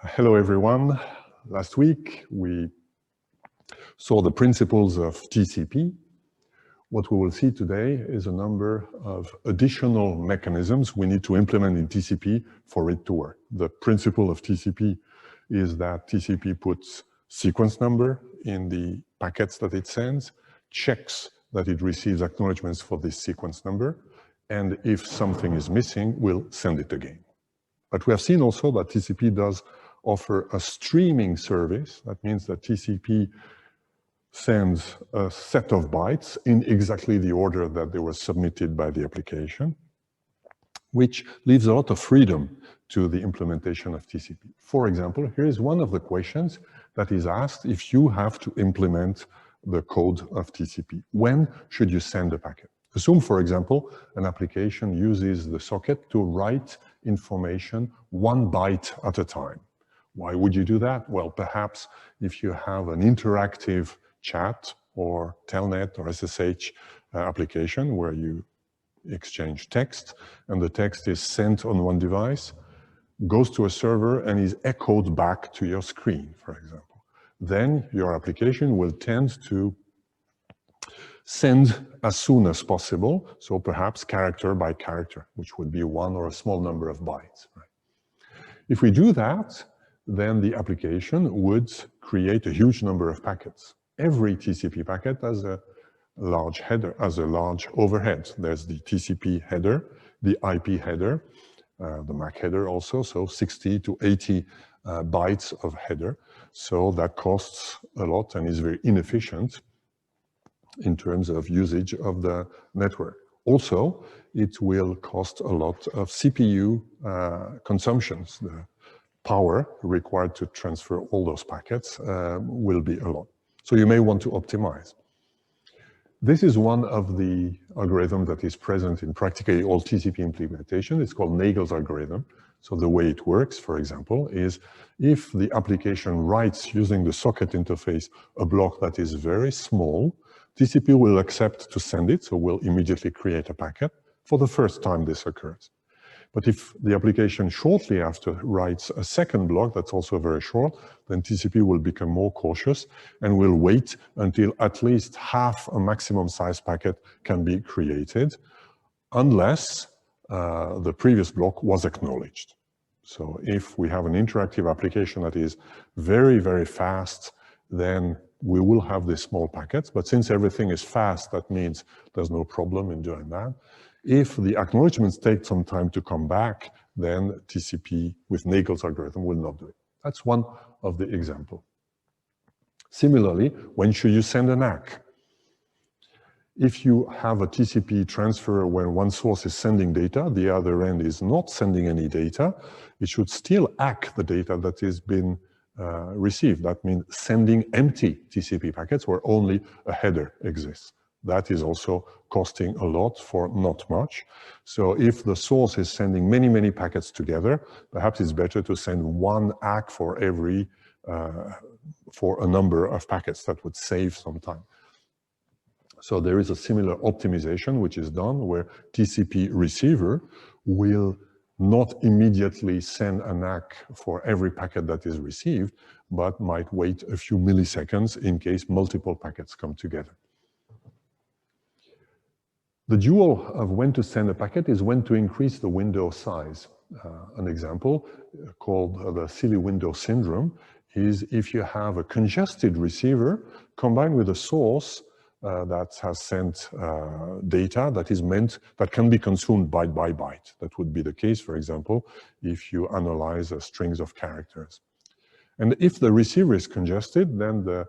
Hello, everyone. Last week, we saw the principles of TCP. What we will see today is a number of additional mechanisms we need to implement in TCP for it to work. The principle of TCP is that TCP puts sequence number in the packets that it sends, checks that it receives acknowledgements for this sequence number, and if something is missing, will send it again. But we have seen also that TCP does offer a streaming service. That means that TCP sends a set of bytes in exactly the order that they were submitted by the application, which leaves a lot of freedom to the implementation of TCP. For example, here is one of the questions that is asked if you have to implement the code of TCP. When should you send a packet? Assume, for example, an application uses the socket to write information 1 byte at a time. Why would you do that? Well, perhaps if you have an interactive chat or telnet or SSH application where you exchange text and the text is sent on one device, goes to a server and is echoed back to your screen, for example. Then your application will tend to send as soon as possible, so perhaps character by character, which would be 1 or a small number of bytes. Right? If we do that, then the application would create a huge number of packets. Every TCP packet has a large header, has a large overhead. There's the TCP header, the IP header, the MAC header also, so 60 to 80 bytes of header. So that costs a lot and is very inefficient in terms of usage of the network. Also, it will cost a lot of CPU consumptions. The power required to transfer all those packets will be a lot. So you may want to optimize. This is one of the algorithms that is present in practically all TCP implementation. It's called Nagel's algorithm. So the way it works, for example, is if the application writes using the socket interface a block that is very small, TCP will accept to send it, so will immediately create a packet for the first time this occurs. But if the application shortly after writes a second block that's also very short, then TCP will become more cautious and will wait until at least half a maximum size packet can be created, unless the previous block was acknowledged. So if we have an interactive application that is very, very fast, then we will have these small packets. But since everything is fast, that means there's no problem in doing that. If the acknowledgements take some time to come back, then TCP with Nagel's algorithm will not do it. That's one of the examples. Similarly, when should you send an ACK? If you have a TCP transfer where one source is sending data, the other end is not sending any data, it should still ACK the data that has been received. That means sending empty TCP packets where only a header exists. That is also costing a lot for not much. So if the source is sending many, many packets together, perhaps it's better to send one ACK for every, for a number of packets. That would save some time. So there is a similar optimization which is done where TCP receiver will not immediately send an ACK for every packet that is received, but might wait a few milliseconds in case multiple packets come together. The dual of when to send a packet is when to increase the window size. An example called the silly window syndrome is if you have a congested receiver combined with a source that has sent data that can be consumed byte by byte. That would be the case, for example, if you analyze strings of characters. And if the receiver is congested, then the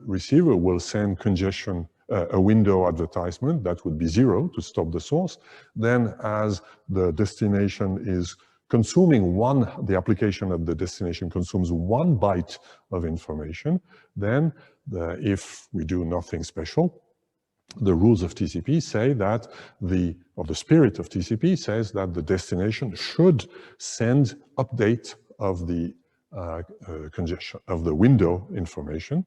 receiver will send congestion a window advertisement that would be 0 to stop the source. Then as the destination is consuming the application of the destination consumes 1 byte of information, then if we do nothing special, the rules of TCP say that the spirit of TCP says that the destination should send update of the congestion of the window information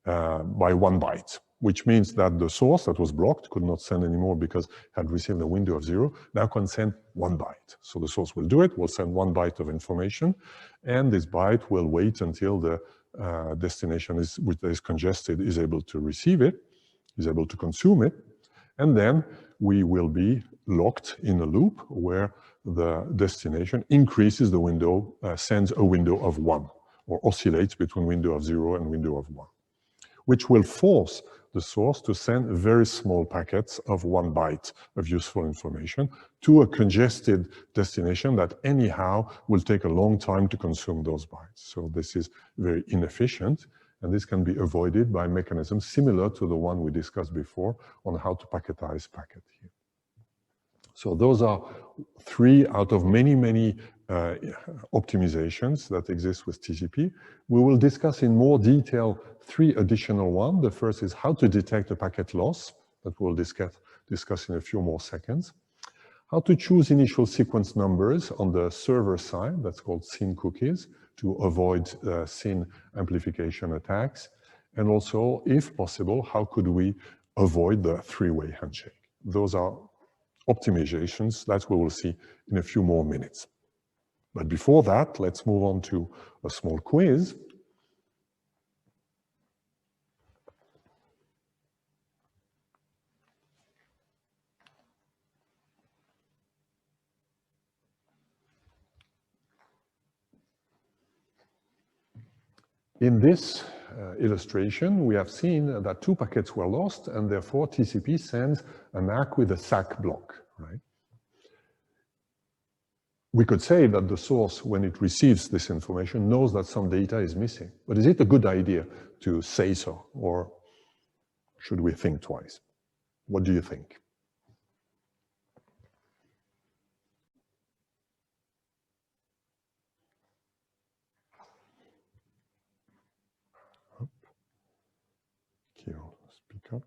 by 1 byte. which means that the source that was blocked could not send anymore because it had received a window of 0, now can send 1 byte. So the source will do it, will send 1 byte of information, and this byte will wait until the destination which is congested is able to receive it, is able to consume it, and then we will be locked in a loop where the destination increases the window, sends a window of 1, or oscillates between window of 0 and window of 1, which will force the source to send very small packets of 1 byte of useful information to a congested destination that anyhow will take a long time to consume those bytes. So this is very inefficient, and this can be avoided by mechanisms similar to the one we discussed before on how to packetize packet here. So those are 3 out of many, many optimizations that exist with TCP. We will discuss in more detail 3 additional ones. The first is how to detect a packet loss, that we'll discuss in a few more seconds. How to choose initial sequence numbers on the server side, that's called SYN cookies, to avoid SYN amplification attacks. And also, if possible, how could we avoid the 3-way handshake? Those are optimizations that we will see in a few more minutes. But before that, let's move on to a small quiz. In this illustration, we have seen that 2 packets were lost, and therefore TCP sends an ACK with a SAC block, right? We could say that the source, when it receives this information, knows that some data is missing. But is it a good idea to say so, or should we think twice? What do you think? Kirill, speak up.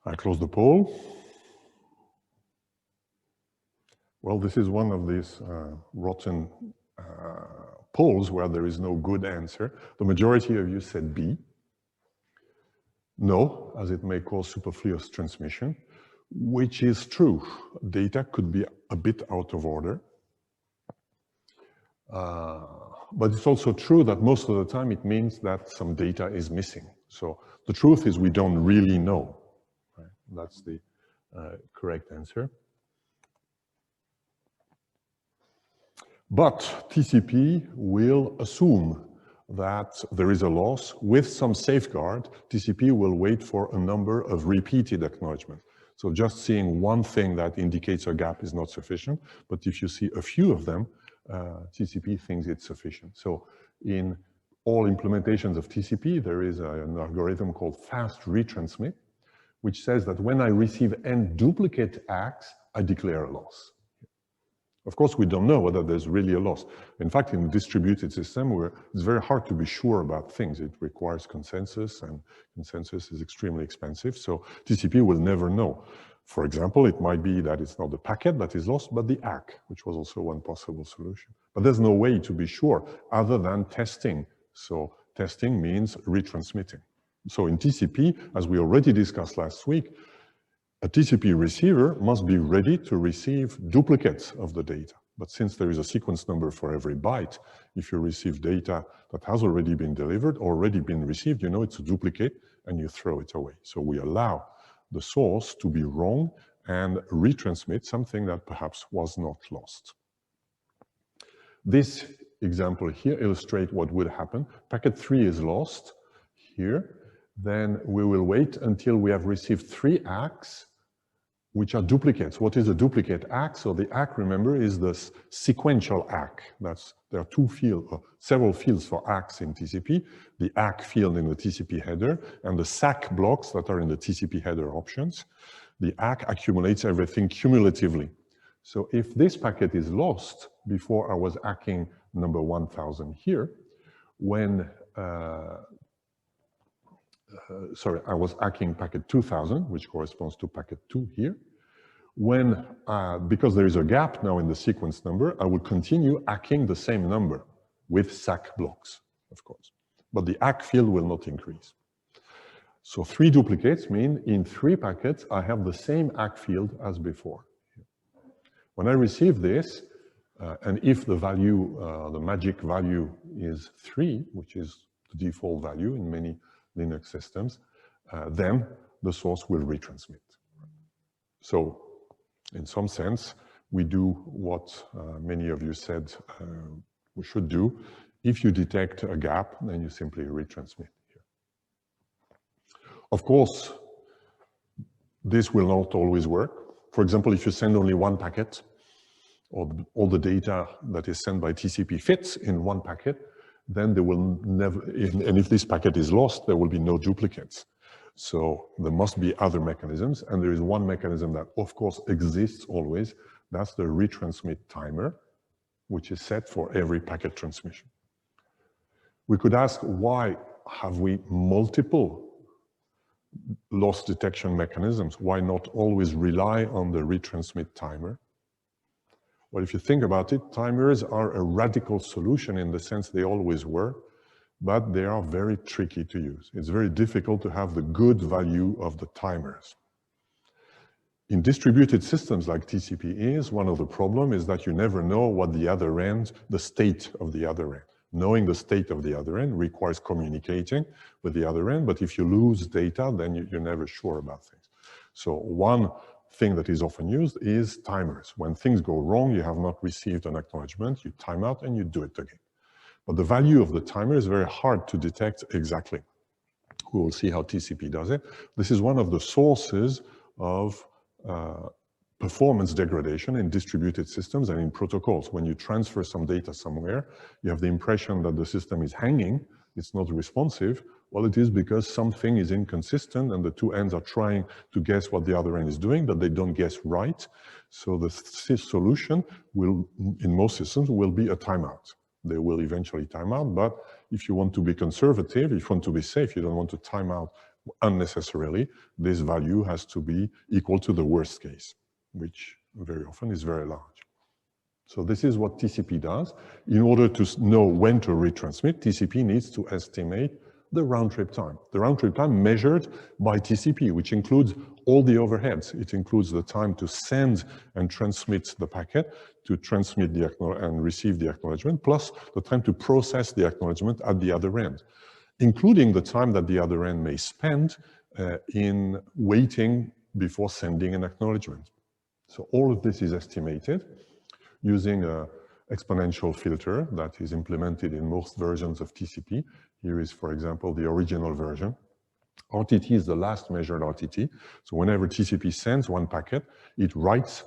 I close the poll. Well, this is one of these rotten polls where there is no good answer. The majority of you said B. No, as it may cause superfluous transmission, which is true. Data could be a bit out of order. But it's also true that most of the time it means that some data is missing. So the truth is we don't really know. Right? That's the correct answer. But TCP will assume that there is a loss. With some safeguard, TCP will wait for a number of repeated acknowledgements. So just seeing one thing that indicates a gap is not sufficient, but if you see a few of them, TCP thinks it's sufficient. So in all implementations of TCP, there is an algorithm called Fast Retransmit, which says that when I receive n duplicate ACKs, I declare a loss. Of course, we don't know whether there's really a loss. In fact, in a distributed system, where it's very hard to be sure about things. It requires consensus, and consensus is extremely expensive. So TCP will never know. For example, it might be that it's not the packet that is lost, but the ACK, which was also one possible solution. But there's no way to be sure other than testing. So testing means retransmitting. So in TCP, as we already discussed last week, a TCP receiver must be ready to receive duplicates of the data. But since there is a sequence number for every byte, if you receive data that has already been delivered, already been received, you know it's a duplicate and you throw it away. So we allow the source to be wrong and retransmit something that perhaps was not lost. This example here illustrates what would happen. Packet 3 is lost here. Then we will wait until we have received 3 ACKs, which are duplicates. What is a duplicate ACK? So the ACK, remember, is the sequential ACK. There are several fields for ACKs in TCP, the ACK field in the TCP header, and the SAC blocks that are in the TCP header options. The ACK accumulates everything cumulatively. So if this packet is lost before I was hacking number 1000 here, when, sorry, I was hacking packet 2000, which corresponds to packet 2 here. When, because there is a gap now in the sequence number, I will continue hacking the same number with SAC blocks, of course. But the hack field will not increase. So 3 duplicates mean in 3 packets, I have the same hack field as before. When I receive this, and if the value, the magic value is 3, which is the default value in many Linux systems, then the source will retransmit. So in some sense, we do what many of you said we should do. If you detect a gap, then you simply retransmit here. Of course, this will not always work. For example, if you send only 1 packet, or all the data that is sent by TCP fits in 1 packet, then there will never, and if this packet is lost, there will be no duplicates. So there must be other mechanisms, and there is one mechanism that, of course, exists always. That's the retransmit timer, which is set for every packet transmission. We could ask, why have we multiple loss detection mechanisms? Why not always rely on the retransmit timer? Well, if you think about it, timers are a radical solution in the sense they always were, but they are very tricky to use. It's very difficult to have the good value of the timers. In distributed systems like TCP is, one of the problems is that you never know what the other end, the state of the other end. Knowing the state of the other end requires communicating with the other end, but if you lose data, then you're never sure about things. So one thing that is often used is timers. When things go wrong, you have not received an acknowledgement, you time out and you do it again. But the value of the timer is very hard to detect exactly. We will see how TCP does it. This is one of the sources of performance degradation in distributed systems and in protocols. When you transfer some data somewhere, you have the impression that the system is hanging, it's not responsive. Well, it is because something is inconsistent and the two ends are trying to guess what the other end is doing, but they don't guess right. So the solution will, in most systems, will be a timeout. They will eventually time out, but if you want to be conservative, if you want to be safe, you don't want to time out unnecessarily, this value has to be equal to the worst case, which very often is very large. So this is what TCP does. In order to know when to retransmit, TCP needs to estimate the round-trip time. The round-trip time measured by TCP, which includes all the overheads. It includes the time to send and transmit the packet, to transmit and receive the acknowledgement, plus the time to process the acknowledgement at the other end, including the time that the other end may spend in waiting before sending an acknowledgement. So all of this is estimated using an exponential filter that is implemented in most versions of TCP. Here is, for example, the original version. RTT is the last measured RTT. So whenever TCP sends one packet, it writes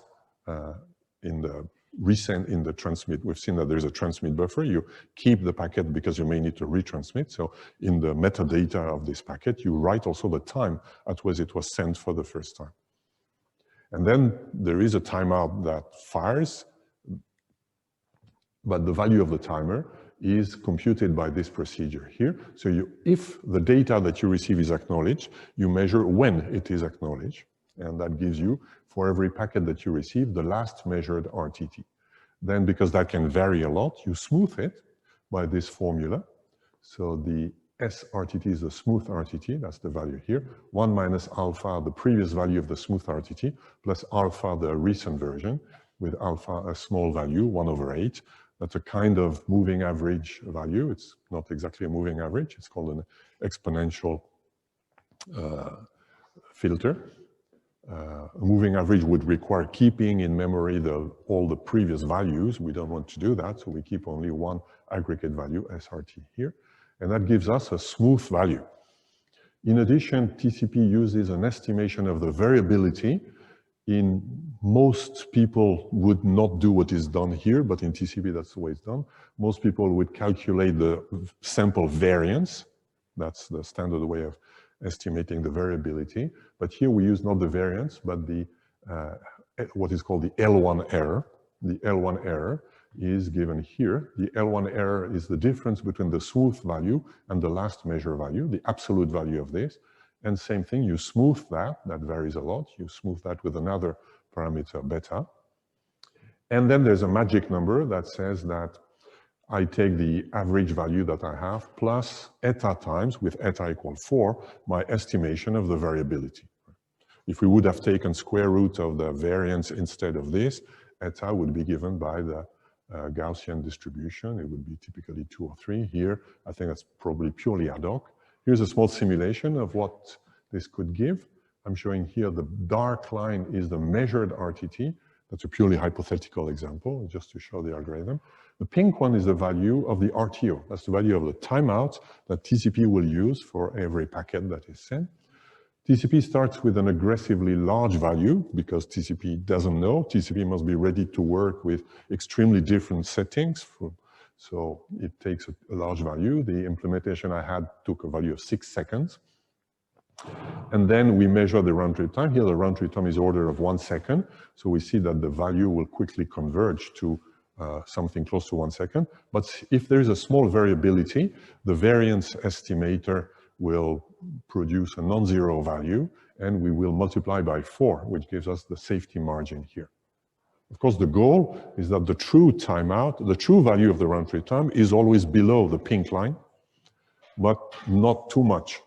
in the transmit. We've seen that there's a transmit buffer. You keep the packet because you may need to retransmit. So in the metadata of this packet, you write also the time at which it was sent for the first time. And then there is a timeout that fires, but the value of the timer is computed by this procedure here. So if the data that you receive is acknowledged, you measure when it is acknowledged, and that gives you, for every packet that you receive, the last measured RTT. Then, because that can vary a lot, you smooth it by this formula. So the SRTT is the smooth RTT, that's the value here. 1 minus alpha, the previous value of the smooth RTT, plus alpha, the recent version, with alpha a small value, 1/8. That's a kind of moving average value. It's not exactly a moving average. It's called an exponential filter. A moving average would require keeping in memory all the previous values. We don't want to do that, so we keep only one aggregate value, SRT here, and that gives us a smooth value. In addition, TCP uses an estimation of the variability. In most people would not do what is done here, but in TCP, that's the way it's done. Most people would calculate the sample variance. That's the standard way of estimating the variability. But here we use not the variance, but the what is called the L1 error. The L1 error is given here. The L1 error is the difference between the smooth value and the last measure value, the absolute value of this. And same thing, you smooth that varies a lot. You smooth that with another parameter, beta. And then there's a magic number that says that I take the average value that I have plus eta times, with eta equal 4, my estimation of the variability. If we would have taken square root of the variance instead of this, eta would be given by the Gaussian distribution. It would be typically 2 or 3. Here, I think that's probably purely ad hoc. Here's a small simulation of what this could give. I'm showing here the dark line is the measured RTT. That's a purely hypothetical example, just to show the algorithm. The pink one is the value of the RTO. That's the value of the timeout that TCP will use for every packet that is sent. TCP starts with an aggressively large value because TCP doesn't know. TCP must be ready to work with extremely different settings. So it takes a large value. The implementation I had took a value of 6 seconds. And then we measure the round trip time. Here, the round trip time is order of 1 second. So we see that the value will quickly converge to something close to 1 second. But if there is a small variability, the variance estimator will produce a non-zero value, and we will multiply by 4, which gives us the safety margin here. Of course, the goal is that the true timeout, the true value of the round trip time is always below the pink line, but not too much.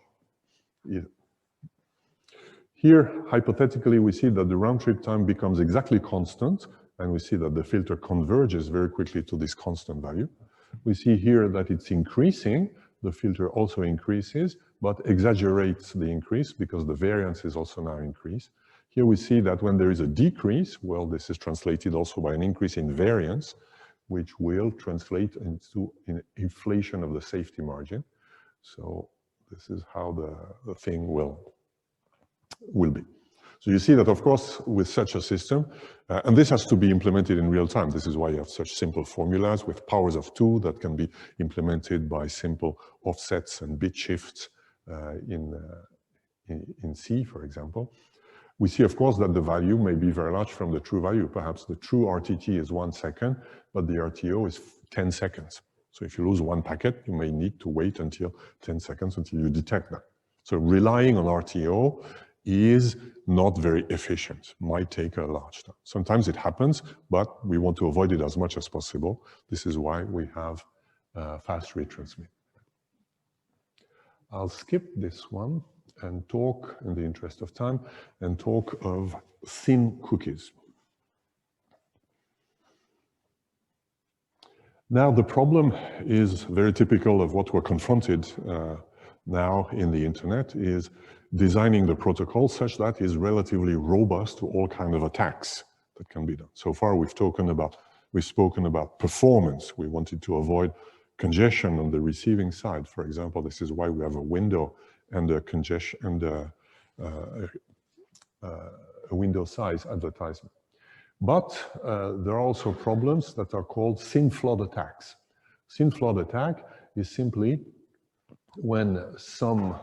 Here, hypothetically, we see that the round trip time becomes exactly constant, and we see that the filter converges very quickly to this constant value. We see here that it's increasing. The filter also increases, but exaggerates the increase because the variance is also now increased. Here we see that when there is a decrease, well, this is translated also by an increase in variance, which will translate into an inflation of the safety margin. So this is how the thing will be. So you see that, of course, with such a system, and this has to be implemented in real time. This is why you have such simple formulas with powers of 2 that can be implemented by simple offsets and bit shifts in C, for example. We see, of course, that the value may be very large from the true value. Perhaps the true RTT is 1 second, but the RTO is 10 seconds. So if you lose 1 packet, you may need to wait until 10 seconds until you detect that. So relying on RTO is not very efficient, might take a large time. Sometimes it happens, but we want to avoid it as much as possible. This is why we have fast retransmit. I'll skip this one and talk, in the interest of time, and talk of thin cookies. Now, the problem is very typical of what we're confronted now in the internet, is designing the protocol such that is relatively robust to all kinds of attacks that can be done. So far, we've spoken about performance. We wanted to avoid congestion on the receiving side. For example, this is why we have a window and a congestion and a window size advertisement. But there are also problems that are called thin flood attacks. Thin flood attack is simply when some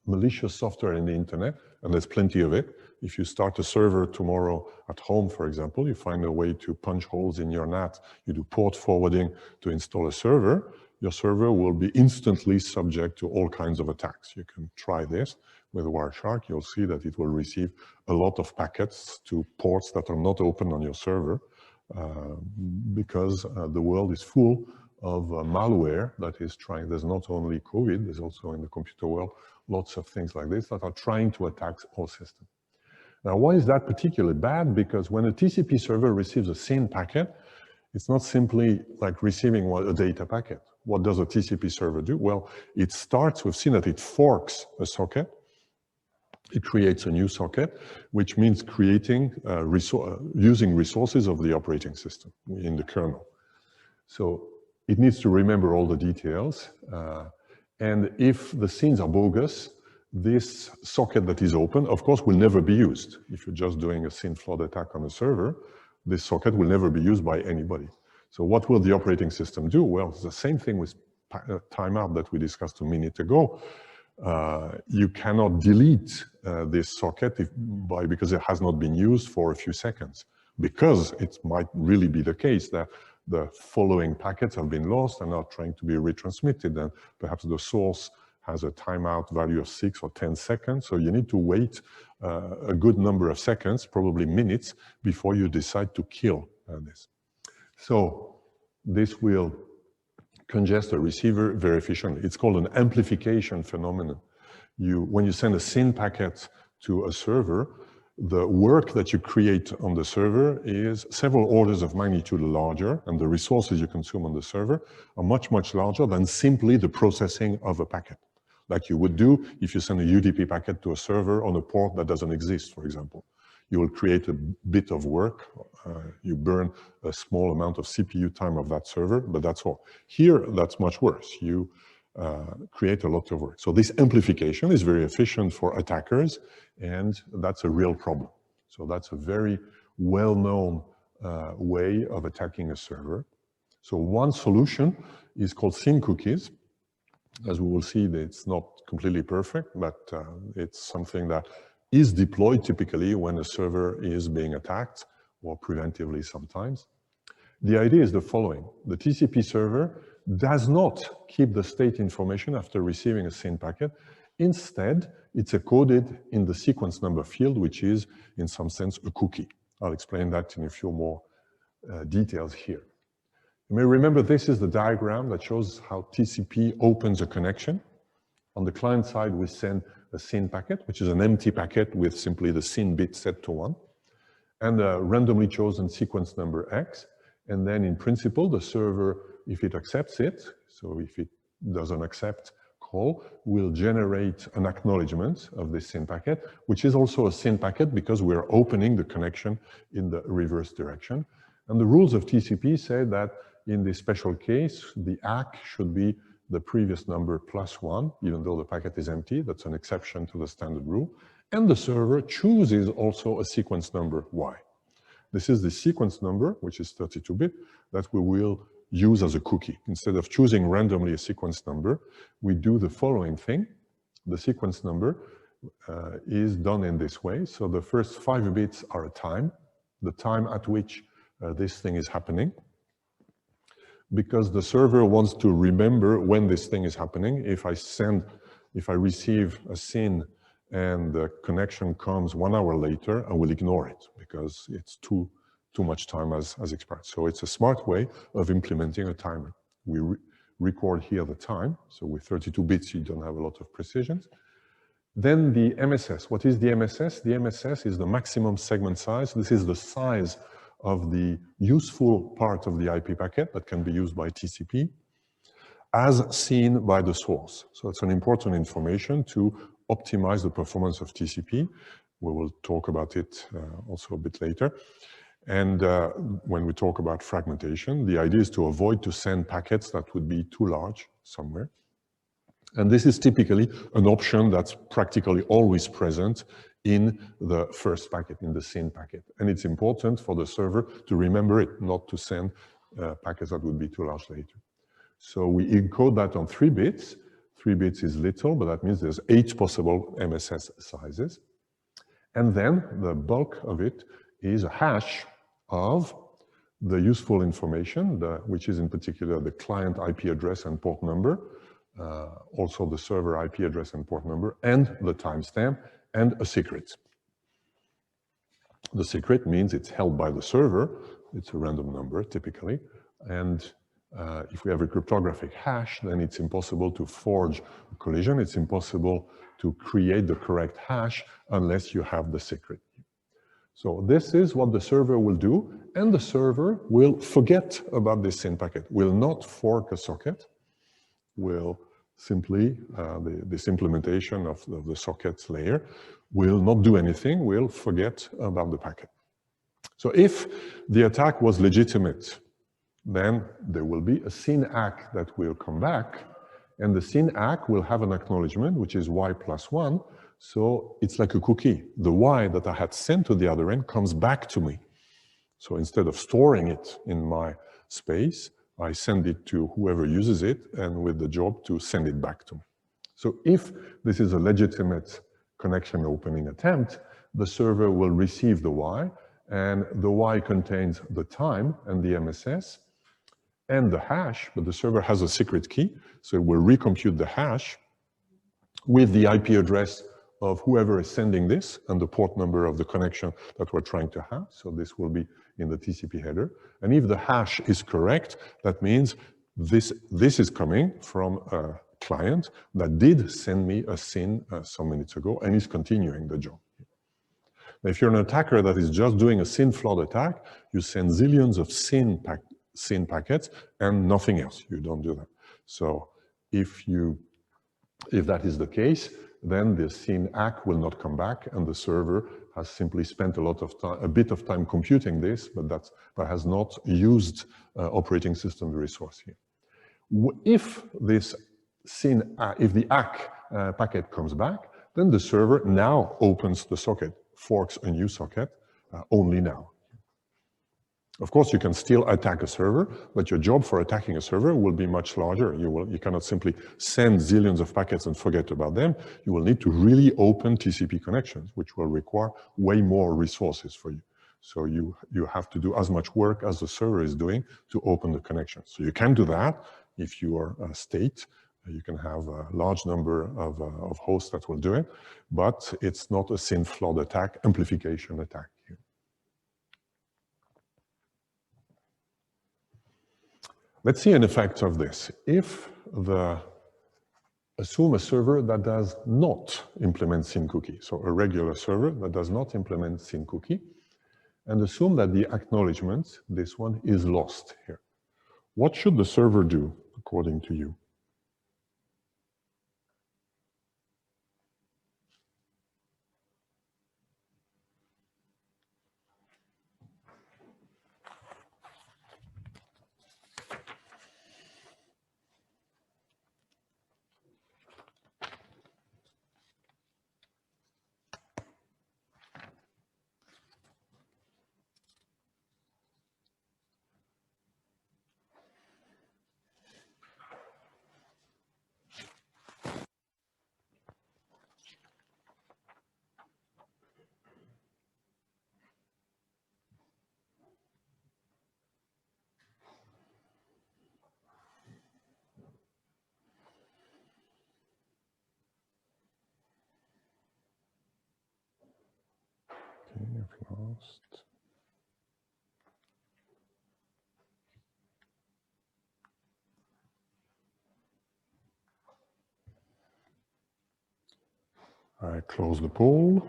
malicious software in the internet, and there's plenty of it. If you start a server tomorrow at home, for example, you find a way to punch holes in your NAT, you do port forwarding to install a server, your server will be instantly subject to all kinds of attacks. You can try this with Wireshark. You'll see that it will receive a lot of packets to ports that are not open on your server because the world is full of malware that is trying. There's not only COVID, there's also in the computer world lots of things like this that are trying to attack our system. Now, why is that particularly bad? Because when a TCP server receives a SYN packet, it's not simply like receiving a data packet. What does a TCP server do? Well, it starts, we've seen that it forks a socket. It creates a new socket, which means creating, using resources of the operating system in the kernel. So it needs to remember all the details. And if the SYNs are bogus, this socket that is open, of course, will never be used. If you're just doing a SYN flood attack on a server, this socket will never be used by anybody. So what will the operating system do? Well, it's the same thing with timeout that we discussed a minute ago. You cannot delete this socket because it has not been used for a few seconds. Because it might really be the case that the following packets have been lost and are trying to be retransmitted, and perhaps the source has a timeout value of 6 or 10 seconds. So you need to wait a good number of seconds, probably minutes, before you decide to kill this. So this will congest a receiver very efficiently. It's called an amplification phenomenon. When you send a SYN packet to a server, the work that you create on the server is several orders of magnitude larger, and the resources you consume on the server are much, much larger than simply the processing of a packet, like you would do if you send a UDP packet to a server on a port that doesn't exist, for example. You will create a bit of work, you burn a small amount of CPU time of that server, but that's all. Here, that's much worse. You create a lot of work. So this amplification is very efficient for attackers, and that's a real problem. So that's a very well-known way of attacking a server. So one solution is called SYN cookies. As we will see, it's not completely perfect, but it's something that is deployed typically when a server is being attacked, or preventively sometimes. The idea is the following. The TCP server does not keep the state information after receiving a SYN packet. Instead, it's encoded in the sequence number field, which is, in some sense, a cookie. I'll explain that in a few more details here. You may remember this is the diagram that shows how TCP opens a connection. On the client side, we send a SYN packet, which is an empty packet with simply the SYN bit set to 1, and a randomly chosen sequence number X. And then in principle, the server, if it accepts it, so if it doesn't accept call, will generate an acknowledgement of this SYN packet, which is also a SYN packet because we're opening the connection in the reverse direction. And the rules of TCP say that in this special case, the ACK should be the previous number plus 1, even though the packet is empty. That's an exception to the standard rule. And the server chooses also a sequence number Y. This is the sequence number, which is 32-bit, that we will use as a cookie. Instead of choosing randomly a sequence number, we do the following thing. The sequence number is done in this way. So the first 5 bits are a time, the time at which this thing is happening, because the server wants to remember when this thing is happening. If I receive a SYN and the connection comes 1 hour later, I will ignore it because it's too much time has expired. So it's a smart way of implementing a timer. We record here the time. So with 32 bits, you don't have a lot of precision. Then the MSS. What is the MSS? The MSS is the maximum segment size. This is the size of the useful part of the IP packet that can be used by TCP as seen by the source. So it's an important information to optimize the performance of TCP. We will talk about it also a bit later. And when we talk about fragmentation, the idea is to avoid to send packets that would be too large somewhere. And this is typically an option that's practically always present in the first packet, in the SYN packet. And it's important for the server to remember it, not to send packets that would be too large later. So we encode that on 3 bits. 3 bits is little, but that means there's 8 possible MSS sizes. And then the bulk of it is a hash of the useful information, which is in particular the client IP address and port number, also the server IP address and port number, and the timestamp, and a secret. The secret means it's held by the server. It's a random number, typically. And if we have a cryptographic hash, then it's impossible to forge a collision. It's impossible to create the correct hash unless you have the secret. So this is what the server will do, and the server will forget about this SYN packet, will not fork a socket, will simply, this implementation of the sockets layer will not do anything, will forget about the packet. So if the attack was legitimate, then there will be a SYN ACK that will come back, and the SYN ACK will have an acknowledgement, which is Y plus 1. So it's like a cookie. The Y that I had sent to the other end comes back to me. So instead of storing it in my space, I send it to whoever uses it, and with the job to send it back to me. So if this is a legitimate connection opening attempt, the server will receive the Y, and the Y contains the time and the MSS and the hash, but the server has a secret key, so it will recompute the hash with the IP address of whoever is sending this and the port number of the connection that we're trying to have. So this will be in the TCP header. And if the hash is correct, that means this is coming from a client that did send me a SYN some minutes ago and is continuing the job. Now, if you're an attacker that is just doing a SYN flood attack, you send zillions of SYN packets and nothing else. You don't do that. So if that is the case, then the SYN ACK will not come back, and the server has simply spent a bit of time computing this, but has not used operating system resource here. If this if the ACK packet comes back, then the server now opens the socket, forks a new socket only now. Of course, you can still attack a server, but your job for attacking a server will be much larger. You cannot simply send zillions of packets and forget about them. You will need to really open TCP connections, which will require way more resources for you. So you have to do as much work as the server is doing to open the connection. So you can do that if you are a state. You can have a large number of hosts that will do it, but it's not a SYN flood attack, amplification attack. Let's see an effect of this. Assume a server that does not implement SYN cookie, so a regular server that does not implement SYN cookie, and assume that the acknowledgement, this one, is lost here. What should the server do, according to you? I've lost. I close the poll.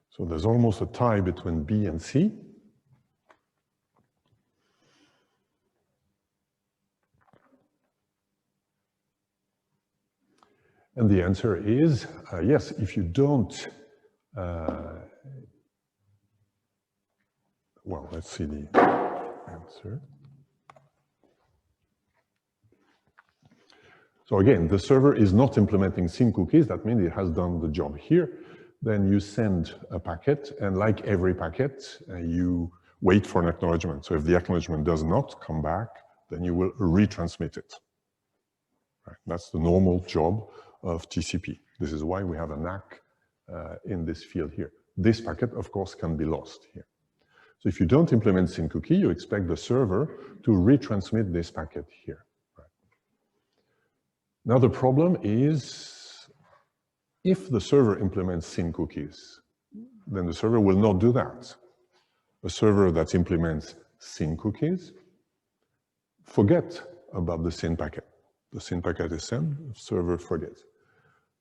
So there's almost a tie between B and C. And the answer is yes, if you don't, well, let's see the answer. So again, the server is not implementing SYN cookies. That means it has done the job here. Then you send a packet, and like every packet, you wait for an acknowledgement. So if the acknowledgement does not come back, then you will retransmit it. Right? That's the normal job of TCP. This is why we have an ACK in this field here. This packet, of course, can be lost here. So if you don't implement SYN cookie, you expect the server to retransmit this packet here. Right? Now the problem is, if the server implements SYN cookies, then the server will not do that. A server that implements SYN cookies, forget about the SYN packet. The SYN packet is sent, the server forgets.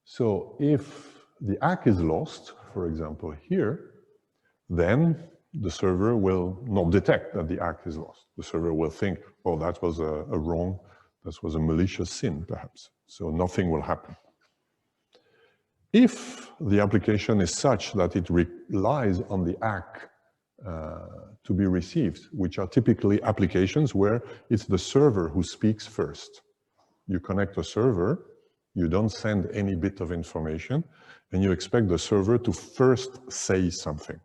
So if the ACK is lost, for example here, then the server will not detect that the ACK is lost. The server will think, oh, that was a wrong, that was a malicious SYN, perhaps. So nothing will happen. If the application is such that it relies on the ACK to be received, which are typically applications where it's the server who speaks first. You connect a server, you don't send any bit of information, and you expect the server to first say something.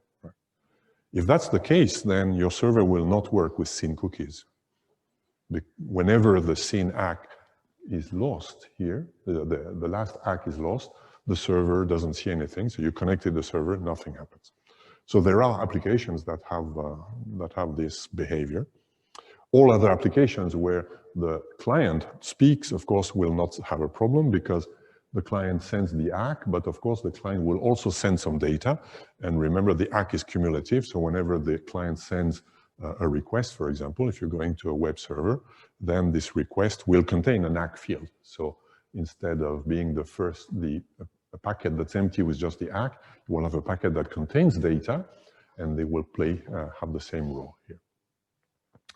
If that's the case, then your server will not work with SYN cookies. Whenever the SYN ACK is lost here, the last ACK is lost, the server doesn't see anything. So you connected the server, nothing happens. So there are applications that have this behavior. All other applications where the client speaks, of course, will not have a problem because the client sends the ACK, but of course the client will also send some data. And remember, the ACK is cumulative. So whenever the client sends a request, for example, if you're going to a web server, then this request will contain an ACK field. So instead of being a packet that's empty with just the ACK, you will have a packet that contains data, and they will have the same role here.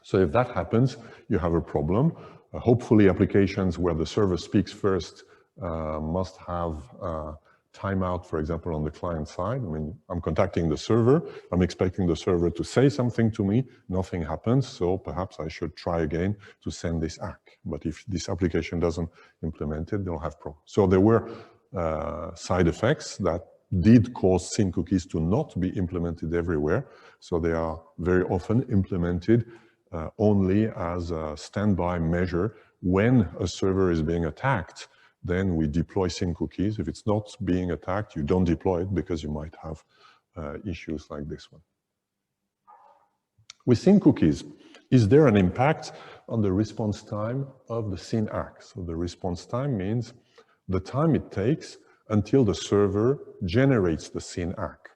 So if that happens, you have a problem. Hopefully applications where the server speaks first must have timeout, for example, on the client side. I mean, I'm contacting the server, I'm expecting the server to say something to me, nothing happens, so perhaps I should try again to send this ACK. But if this application doesn't implement it, they'll have problems. So there were side effects that did cause SYN cookies to not be implemented everywhere. So they are very often implemented only as a standby measure. When a server is being attacked, then we deploy SYN cookies. If it's not being attacked, you don't deploy it because you might have issues like this one. With SYN cookies, is there an impact on the response time of the SYN ACK? So the response time means the time it takes until the server generates the SYN ACK.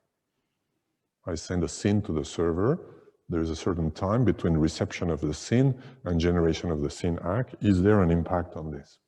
I send a SYN to the server. There's a certain time between reception of the SYN and generation of the SYN ACK. Is there an impact on this?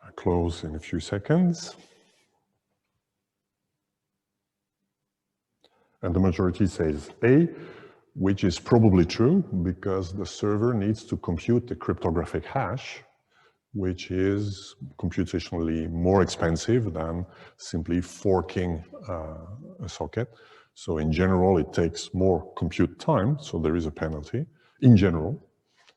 I close in a few seconds. And the majority says A, which is probably true because the server needs to compute the cryptographic hash, which is computationally more expensive than simply forking a socket. So in general, it takes more compute time, so there is a penalty in general.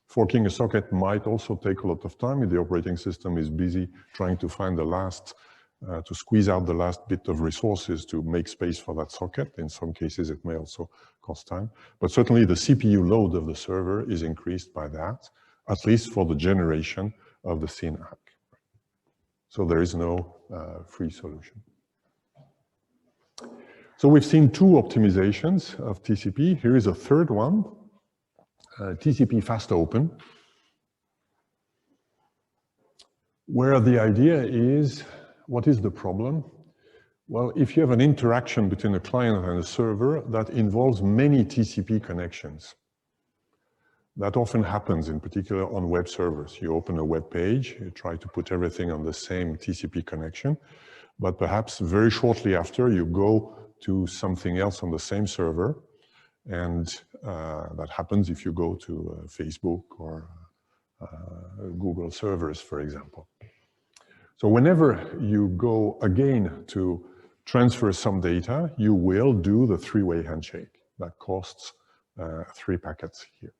Forking a socket might also take a lot of time if the operating system is busy trying to find the last, to squeeze out the last bit of resources to make space for that socket. In some cases, it may also cost time. But certainly the CPU load of the server is increased by that, at least for the generation of the SYN ACK. So there is no free solution. So we've seen two optimizations of TCP. Here is a third one. TCP Fast Open, where the idea is, what is the problem? Well, if you have an interaction between a client and a server that involves many TCP connections, that often happens in particular on web servers. You open a web page, you try to put everything on the same TCP connection, but perhaps very shortly after you go to something else on the same server. And that happens if you go to Facebook or Google servers, for example. So whenever you go again to transfer some data, you will do the three-way handshake. That costs 3 packets here.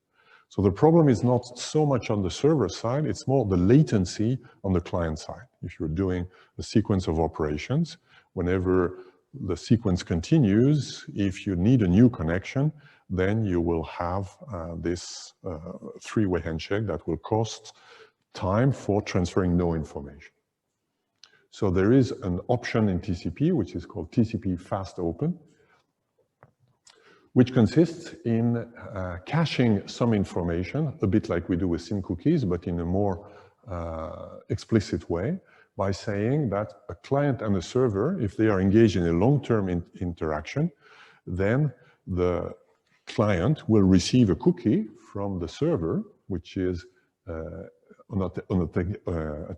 So the problem is not so much on the server side, it's more the latency on the client side. If you're doing a sequence of operations, whenever the sequence continues, if you need a new connection, then you will have this three-way handshake that will cost time for transferring no information. So there is an option in TCP, which is called TCP Fast Open, which consists in caching some information, a bit like we do with SYN cookies, but in a more explicit way, by saying that a client and a server, if they are engaged in a long-term interaction, then the client will receive a cookie from the server, which is a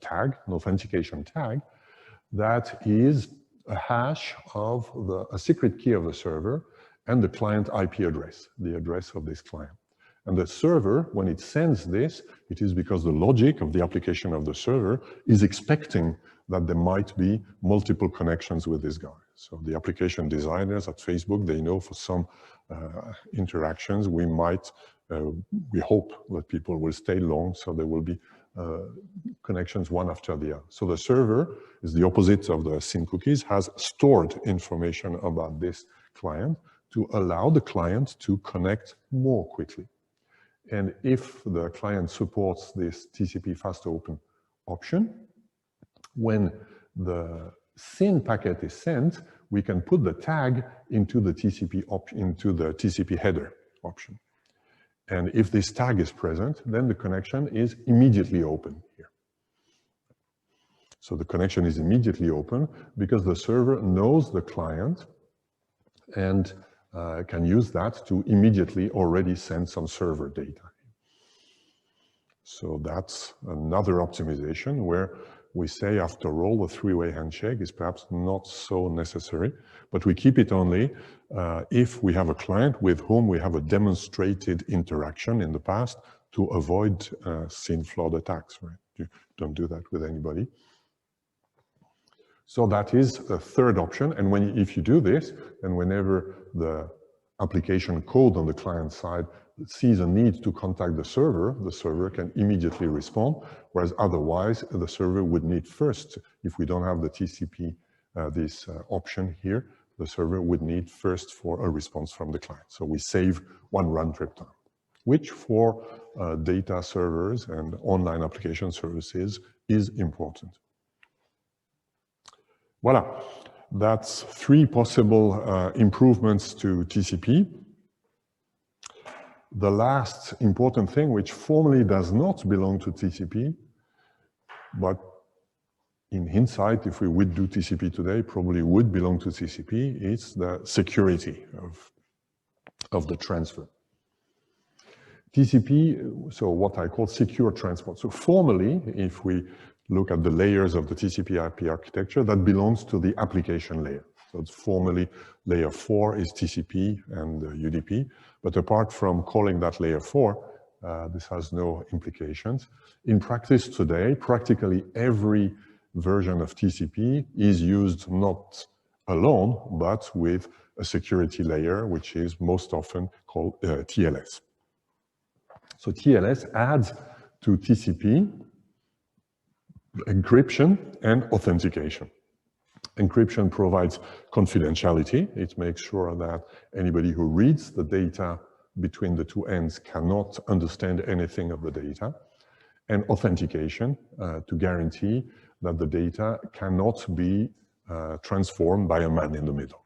tag, an authentication tag, that is a hash of a secret key of the server and the client IP address, the address of this client. And the server, when it sends this, it is because the logic of the application of the server is expecting that there might be multiple connections with this guy. So the application designers at Facebook, they know for some interactions, we hope that people will stay long, so there will be connections one after the other. So the server is the opposite of the SYN cookies, has stored information about this client to allow the client to connect more quickly. And if the client supports this TCP Fast Open option, when the SYN packet is sent, we can put the tag into the TCP header option. And if this tag is present, then the connection is immediately open here. So the connection is immediately open because the server knows the client and can use that to immediately already send some server data. So that's another optimization where we say, after all, the three-way handshake is perhaps not so necessary, but we keep it only if we have a client with whom we have a demonstrated interaction in the past to avoid SYN flood attacks, right? You don't do that with anybody. So that is a third option. And if you do this, then whenever the application code on the client side sees a need to contact the server can immediately respond, whereas otherwise the server would need first, if we don't have the TCP, this option here, the server would need first for a response from the client. So we save one round trip time, which for data servers and online application services is important. Voila, that's three possible improvements to TCP. The last important thing, which formally does not belong to TCP, but in hindsight, if we would do TCP today, probably would belong to TCP, is the security of the transfer. TCP, so what I call secure transport. So formally, if we look at the layers of the TCP-IP architecture, that belongs to the application layer. So it's formally layer 4 is TCP and UDP. But apart from calling that layer 4, this has no implications. In practice today, practically every version of TCP is used not alone, but with a security layer, which is most often called TLS. So TLS adds to TCP encryption and authentication. Encryption provides confidentiality. It makes sure that anybody who reads the data between the two ends cannot understand anything of the data. And authentication to guarantee that the data cannot be transformed by a man in the middle.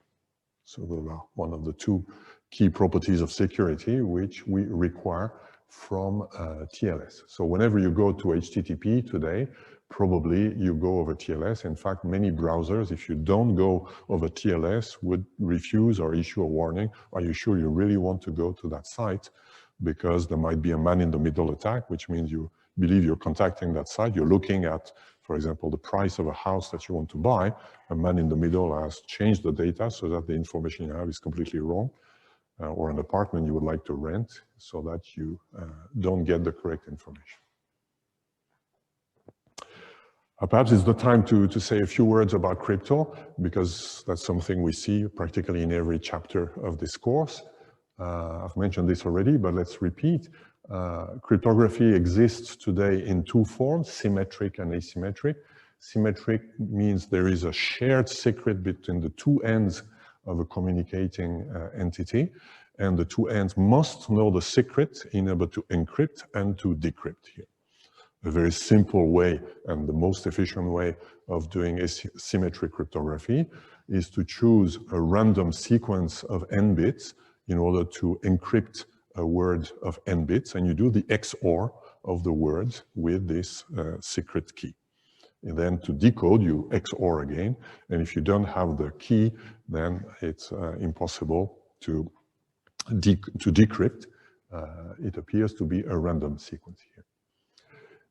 So those are one of the two key properties of security which we require from TLS. So whenever you go to HTTP today, probably you go over TLS. In fact, many browsers, if you don't go over TLS, would refuse or issue a warning. Are you sure you really want to go to that site? Because there might be a man-in-the-middle attack, which means you believe you're contacting that site. You're looking at, for example, the price of a house that you want to buy. A man in the middle has changed the data so that the information you have is completely wrong. Or an apartment you would like to rent so that you don't get the correct information. Perhaps it's the time to say a few words about crypto, because that's something we see practically in every chapter of this course. I've mentioned this already, but let's repeat. Cryptography exists today in two forms, symmetric and asymmetric. Symmetric means there is a shared secret between the two ends of a communicating entity, and the two ends must know the secret in order to encrypt and to decrypt here. A very simple way and the most efficient way of doing asymmetric cryptography is to choose a random sequence of n bits in order to encrypt a word of n bits, and you do the XOR of the words with this secret key. And then to decode, you XOR again, and if you don't have the key, then it's impossible to to decrypt, it appears to be a random sequence here.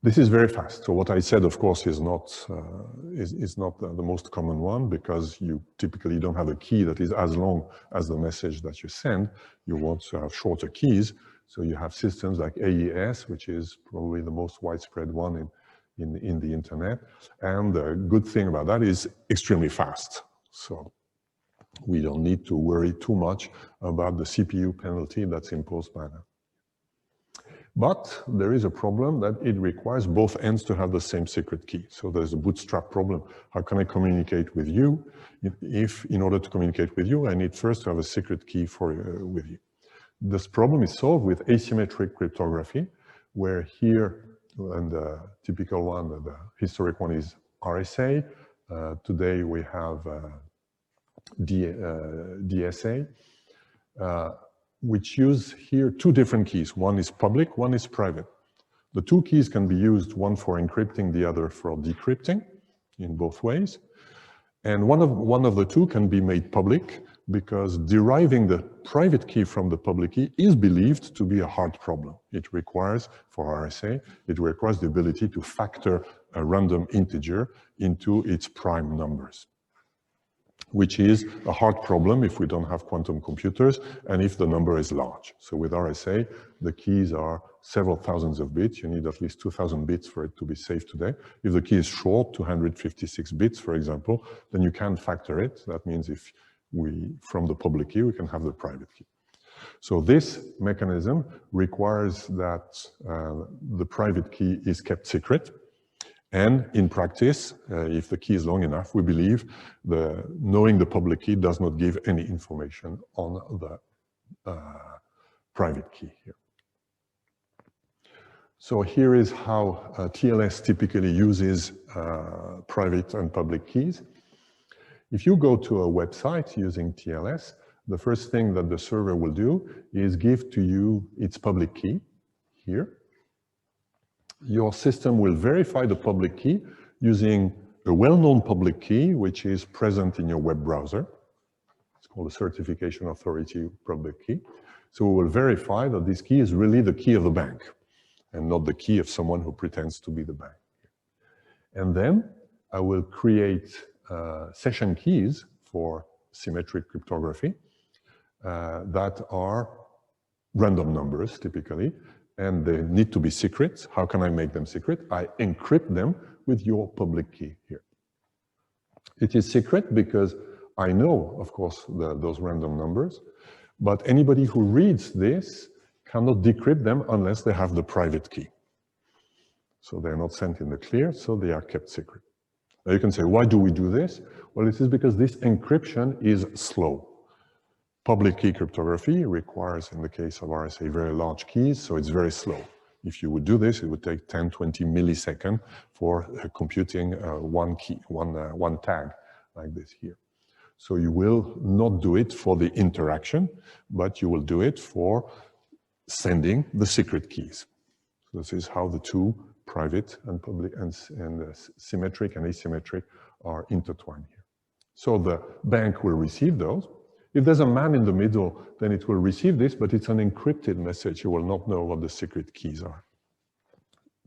This is very fast. So what I said, of course, is not the most common one, because you typically don't have a key that is as long as the message that you send. You want to have shorter keys. So you have systems like AES, which is probably the most widespread one in the internet. And the good thing about that is extremely fast. So we don't need to worry too much about the CPU penalty that's imposed by that. But there is a problem that it requires both ends to have the same secret key. So there's a bootstrap problem. How can I communicate with you if in order to communicate with you, I need first to have a secret key with you? This problem is solved with asymmetric cryptography, where here, and the typical one, the historic one is RSA. Today we have DSA. Which use here two different keys. One is public, one is private. The two keys can be used, one for encrypting, the other for decrypting, in both ways. And one of the two can be made public, because deriving the private key from the public key is believed to be a hard problem. It requires, for RSA, it requires the ability to factor a random integer into its prime numbers, which is a hard problem if we don't have quantum computers and if the number is large. So with RSA, the keys are several thousands of bits. You need at least 2,000 bits for it to be safe today. If the key is short, 256 bits, for example, then you can factor it. That means if from the public key, we can have the private key. So this mechanism requires that the private key is kept secret. And in practice, if the key is long enough, we believe knowing the public key does not give any information on the private key here. So here is how TLS typically uses private and public keys. If you go to a website using TLS, the first thing that the server will do is give to you its public key here. Your system will verify the public key using a well-known public key, which is present in your web browser. It's called a certification authority public key. So we will verify that this key is really the key of the bank and not the key of someone who pretends to be the bank. And then I will create session keys for symmetric cryptography that are random numbers, typically. And they need to be secret. How can I make them secret? I encrypt them with your public key here. It is secret because I know, of course, those random numbers, but anybody who reads this cannot decrypt them unless they have the private key. So they're not sent in the clear, so they are kept secret. Now you can say, why do we do this? Well, it is because this encryption is slow. Public key cryptography requires, in the case of RSA, very large keys, so it's very slow. If you would do this, it would take 10, 20 milliseconds for computing one key, one tag like this here. So you will not do it for the interaction, but you will do it for sending the secret keys. So this is how the two, private and public and symmetric and asymmetric, are intertwined here. So the bank will receive those. If there's a man in the middle, then it will receive this, but it's an encrypted message. You will not know what the secret keys are.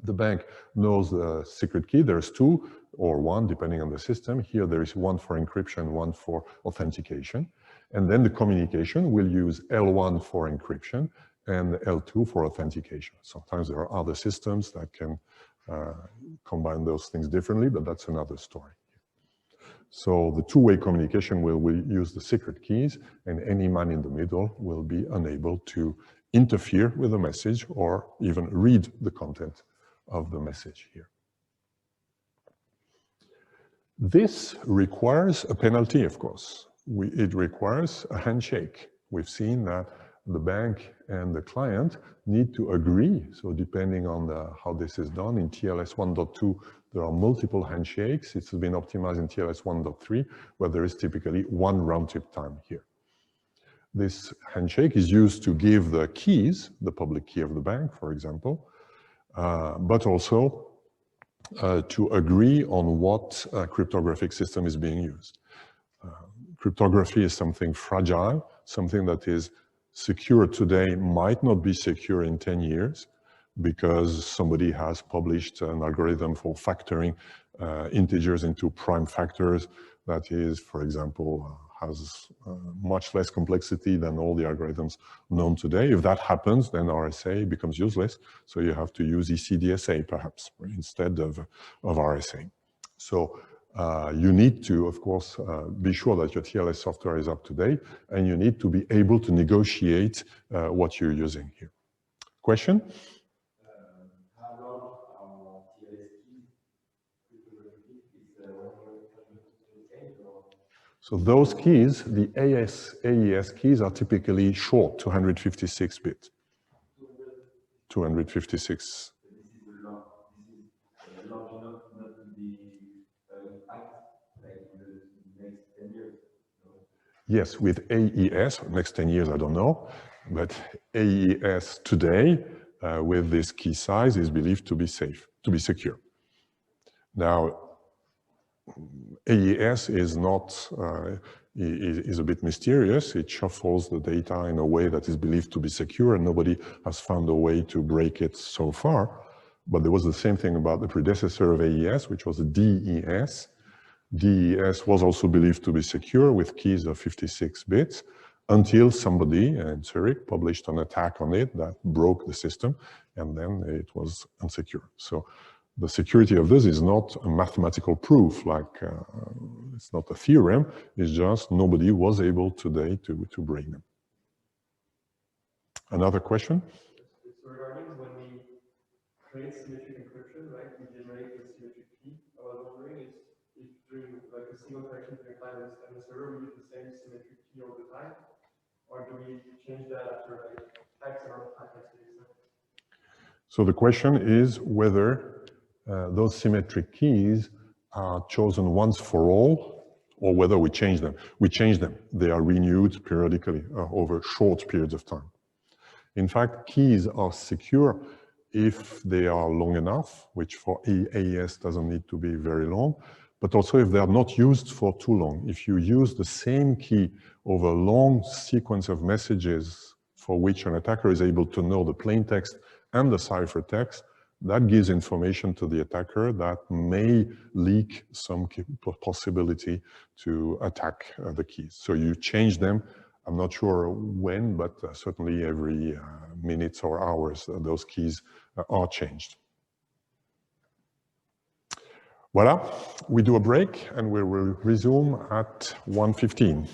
The bank knows the secret key. There's two or one, depending on the system. Here there is one for encryption, one for authentication. And then the communication will use L1 for encryption and L2 for authentication. Sometimes there are other systems that can combine those things differently, but that's another story. So the two-way communication will use the secret keys, and any man in the middle will be unable to interfere with the message or even read the content of the message here. This requires a penalty, of course. It requires a handshake. We've seen that the bank and the client need to agree. So depending on how this is done, in TLS 1.2, there are multiple handshakes. It's been optimized in TLS 1.3, where there is typically one round-trip time here. This handshake is used to give the keys, the public key of the bank, for example, but also to agree on what cryptographic system is being used. Cryptography is something fragile, something that is secure today might not be secure in 10 years because somebody has published an algorithm for factoring integers into prime factors that is, for example, has much less complexity than all the algorithms known today. If that happens, then RSA becomes useless. So you have to use ECDSA perhaps instead of RSA. So you need to, of course, be sure that your TLS software is up to date, and you need to be able to negotiate what you're using here. Question? How long are TLS keys So those keys, the AES keys, are typically short, 256 bit. 256. This is large enough not to be hacked like in the next 10 years. Yes, with AES, next 10 years, I don't know, but AES today, with this key size, is believed to be safe, to be secure. Now, AES is not, is a bit mysterious. It shuffles the data in a way that is believed to be secure, and nobody has found a way to break it so far. But there was the same thing about the predecessor of AES, which was the DES. DES was also believed to be secure with keys of 56 bits until somebody in Zurich published an attack on it that broke the system, and then it was unsecure. So the security of this is not a mathematical proof, like it's not a theorem, it's just nobody was able today to break them. Another question? So regarding when we create symmetric encryption, right, we generate a symmetric key. I was wondering if during like a single connection between client and the server, we use the same symmetric key all the time, or do we change that after like X amount of time? So the question is whether those symmetric keys are chosen once for all, or whether we change them. We change them. They are renewed periodically over short periods of time. In fact, keys are secure if they are long enough, which for AES doesn't need to be very long, but also if they are not used for too long. If you use the same key over a long sequence of messages for which an attacker is able to know the plain text and the ciphertext, that gives information to the attacker that may leak some possibility to attack the keys. So you change them. I'm not sure when, but certainly every minutes or hours, those keys are changed. Voila, we do a break and we will resume at 1:15.